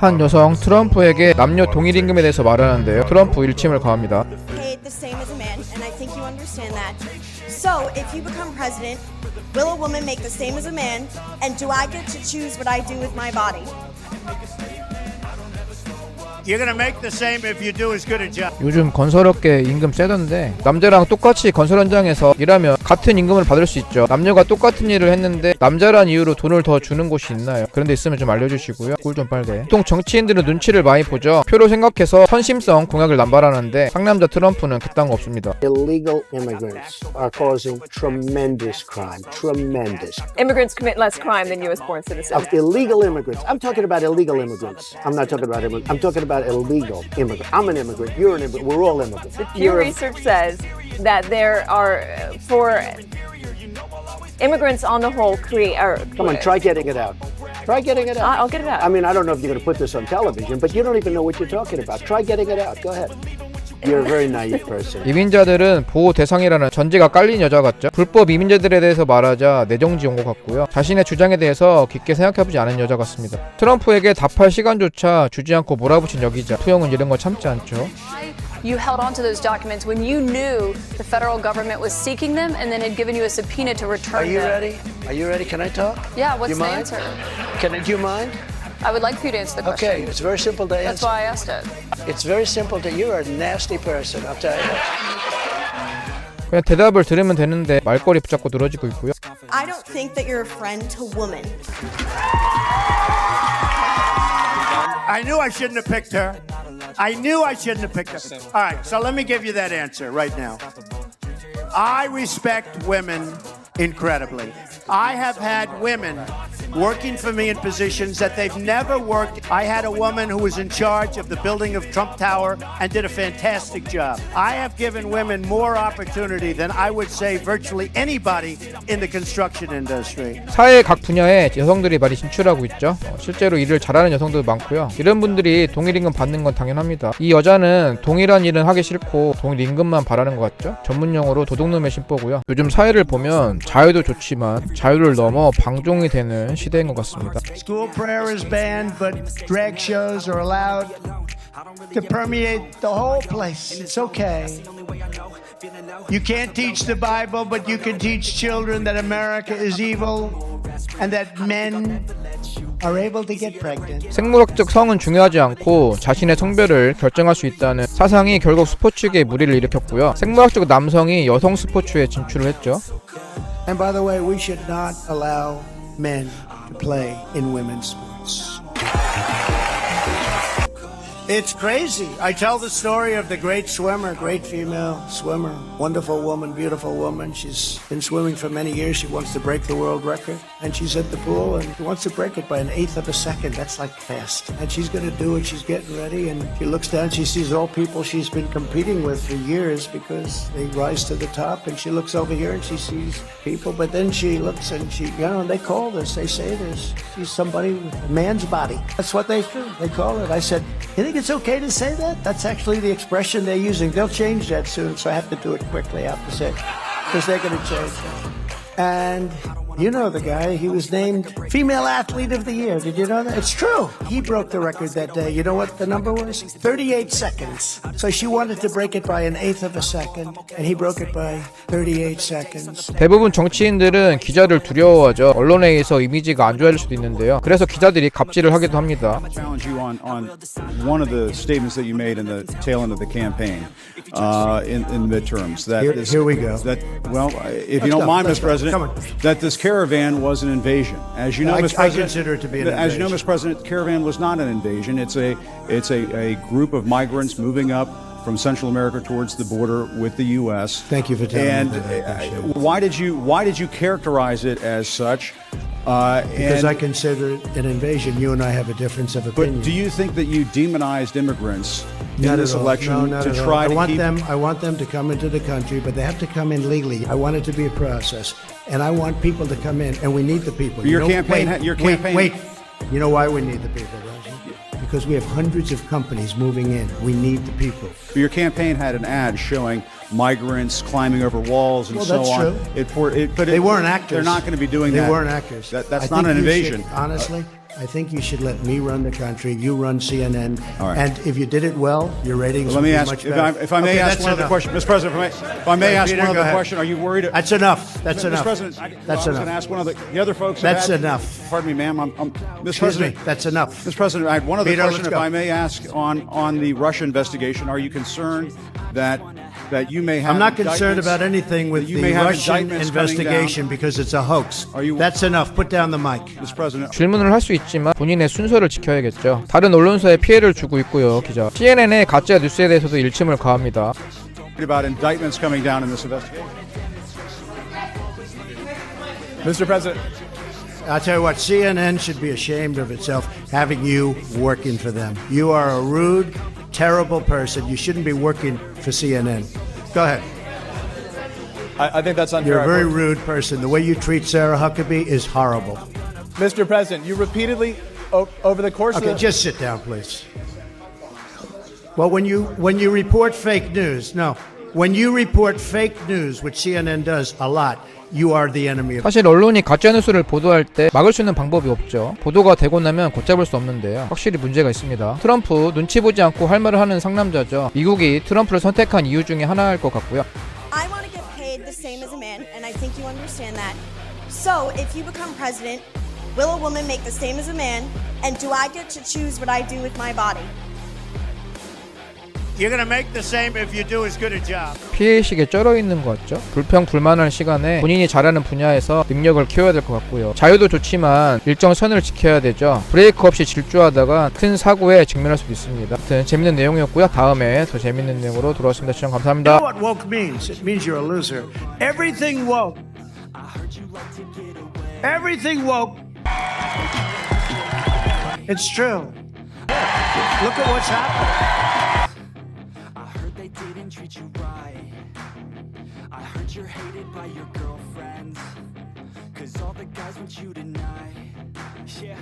한 여성 트럼프에게 남녀 동일 임금에 대해서 말하는데요. 트럼프 일침을 가합니다. Paid the same as a man, and I think you understand that. So, if you become president, will a woman make the same as a man? And do I get to choose what I do with my body? You're going to make the same if you do as good a job. 요즘 건설업계 임금 세던데 남자랑 똑같이 건설 현장에서 일하면 같은 임금을 받을 수 있죠. 남녀가 똑같은 일을 했는데 남자란 이유로 돈을 더 주는 곳이 있나요? 그런 데 있으면 좀 알려주시고요. 꿀 좀 빨게. 보통 정치인들은 눈치를 많이 보죠. 표로 생각해서 선심성 공약을 남발하는데 상남자 트럼프는 그딴 거 없습니다. Illegal immigrants are causing tremendous crime. Tremendous. Immigrants commit less crime than U.S.-born citizens. Illegal immigrants. I'm talking about illegal immigrants. I'm not talking about immigrants. I'm talking about illegal immigrants. I'm an immigrant. You're an immigrant. We're all immigrants. Pew Research says that there are, for immigrants on the whole, Come on, try getting it out. Try getting it out. I'll get it out. I mean, I don't know if you're going to put this on television, but you don't even know what you're talking about. Try getting it out. Go ahead. You're a very naive person. 이민자들은 보호 대상이라는 전제가 깔린 여자 같죠. 불법 이민자들에 대해서 말하자 내정지 온 것 같고요. 자신의 주장에 대해서 깊게 생각해보지 않은 여자 같습니다. 트럼프에게 답할 시간조차 주지 않고 몰아붙인 여기자. 투영은 이런 거 참지 않죠. You held on to those documents when you knew the federal government was seeking them and then had given you a subpoena to return Are you them. ready? Are you ready? Can I talk? Yeah, what's You the mind? answer? Do you mind? I would like for you to answer the question. Okay, it's very simple to That's answer. why I asked it. It's very simple to. You're a nasty person. I'll tell you. 그냥 대답을 들으면 되는데 말꼬리 붙잡고 늘어지고 있고요. I don't think that you're a friend to women. I knew I shouldn't have picked her. I knew I shouldn't have picked her. All right, so let me give you that answer right now. I respect women incredibly. I have had women working for me in positions that they've never worked. I had a woman who was in charge of the building of Trump Tower and did a fantastic job. I have given women more opportunity than I would say virtually anybody in the construction industry. 사회 각 분야에 여성들이 많이 진출하고 있죠. 실제로 일을 잘하는 여성도 많고요. 이런 분들이 동일 임금 받는 건 당연합니다. 이 여자는 동일한 일은 하기 싫고 동일 임금만 바라는 것 같죠. 전문용어로 도둑놈의 심보고요. 요즘 사회를 보면 자유도 좋지만 자유를 넘어 방종이 되는 시대인 것 같습니다. School prayer is banned, but drag shows are allowed to permeate the whole place. It's okay. You can't teach the Bible, but you can teach children that America is evil and that men are able to get pregnant. 생물학적 성은 중요하지 않고 자신의 성별을 결정할 수 있다는 사상이 결국 스포츠계에 무리를 일으켰고요. 생물학적 남성이 여성 스포츠에 진출을 했죠. And by the way, we should not allow men to play in women's sports. It's crazy. I tell the story of the great swimmer, great female swimmer, wonderful woman, beautiful woman. She's been swimming for many years. She wants to break the world record. And she's at the pool and she wants to break it by an eighth of a second. That's like fast. And she's going to do it. She's getting ready. And she looks down. She sees all people she's been competing with for years because they rise to the top. And she looks over here and she sees people. But then she looks and they call this. They say this. She's somebody with a man's body. That's what they do. They call it. I said, you think it's okay to say that? That's actually the expression they're using. They'll change that soon, so I have to do it quickly, I have to say, because they're going to change that. And you know the guy, he was named Female Athlete of the Year. Did you know that? It's true. He broke the record that day. You know what the number was? 38 seconds. So she wanted to break it by an eighth of a second, and he broke it by 38 seconds. 대부분 정치인들은 기자를 두려워하죠. 언론에 의해서 이미지가 안 좋아질 수도 있는데요. 그래서 기자들이 갑질을 하기도 합니다. Challenge you on one of the statements that you made in the tail end of the campaign in midterms. That Here we go. That if you don't mind, Mr. President, that this caravan was an invasion. As you know, Mr. President, I consider it to be an invasion. As you know, Mr. President, the caravan was not an invasion. It's a group of migrants moving up from Central America towards the border with the U.S. Thank you for telling me and that. why did you characterize it as such? Because I consider it an invasion. You and I have a difference of opinion. But do you think that you demonized immigrants in Not this at all. election No, not to at try all. to keep? I want them to come into the country, but they have to come in legally. I want it to be a process, and I want people to come in, and we need the people. Your campaign. Wait. You know why we need the people, Roger? Because we have hundreds of companies moving in. We need the people. Your campaign had an ad showing migrants climbing over walls and Well, so that's on. true. But They weren't actors. They're not going to be doing They that. weren't actors. That's I not think an you invasion. should, honestly, I think you should let me run the country. You run CNN. All right. And if you did it well, your ratings Let would me be ask, much if better. I may Okay, ask that's one other enough. question, Mr. President. If I may ask Peter, one go other ahead. question, are you worried? That's enough. That's Mr. enough. President, That's I was going enough. to ask one of the other folks. That's have had- enough. Pardon me, ma'am. Mr. Excuse me. President, That's enough. Mr. President, I had one other Peter, question, let's if go. I may ask, on the Russia investigation. Are you concerned that you may have? I'm not concerned indictments- about anything with that you the may have Russian indictments coming investigation down? because it's a hoax. Are you- That's enough. Put down the mic. Mr. President, 질문을 할 수 있지만 본인의 순서를 지켜야겠죠. 다른 언론사에 피해를 주고 있고요, 기자. CNN의 가짜 뉴스에 대해서도 일침을 가합니다. about indictments coming down in this investigation. Mr. President. I'll tell you what, CNN should be ashamed of itself having you working for them. You are a rude, terrible person. You shouldn't be working for CNN. Go ahead. I think that's unfair. You're a very rude person. The way you treat Sarah Huckabee is horrible. Mr. President, you repeatedly, over the course Okay, of the... just sit down, please. Well, when you report fake news, when you report fake news, which CNN does a lot, you are the enemy of. 사실 언론이 가짜 뉴스를 보도할 때 막을 수 있는 방법이 없죠. 보도가 되고 나면 곧잡을 수 없는데요. 확실히 문제가 있습니다. 트럼프 눈치 보지 않고 할 말을 하는 상남자죠. 미국이 트럼프를 선택한 이유 중에 하나일 것 같고요. I want to get paid the same as a man, and I think you understand that. So, if you become president, will a woman make the same as a man? And do I get to choose what I do with my body? You're going to make the same if you do as good a job. 피해의식에 쩔어 있는 것 같죠. 불평불만할 시간에 본인이 잘하는 분야에서 능력을 키워야 될 것 같고요. 자유도 좋지만 일정 선을 지켜야 되죠. 브레이크 없이 질주하다가 큰 사고에 직면할 수도 있습니다. 아무튼 재밌는 내용이었고요. 다음에 더 재밌는 내용으로 돌아오겠습니다. 시청 You 감사합니다. know what woke means? It means you're a loser. Everything woke. Everything woke. It's true. Look at what's happening. They didn't treat you right. I heard you're hated by your girlfriends, 'cause all the guys want you tonight. Yeah.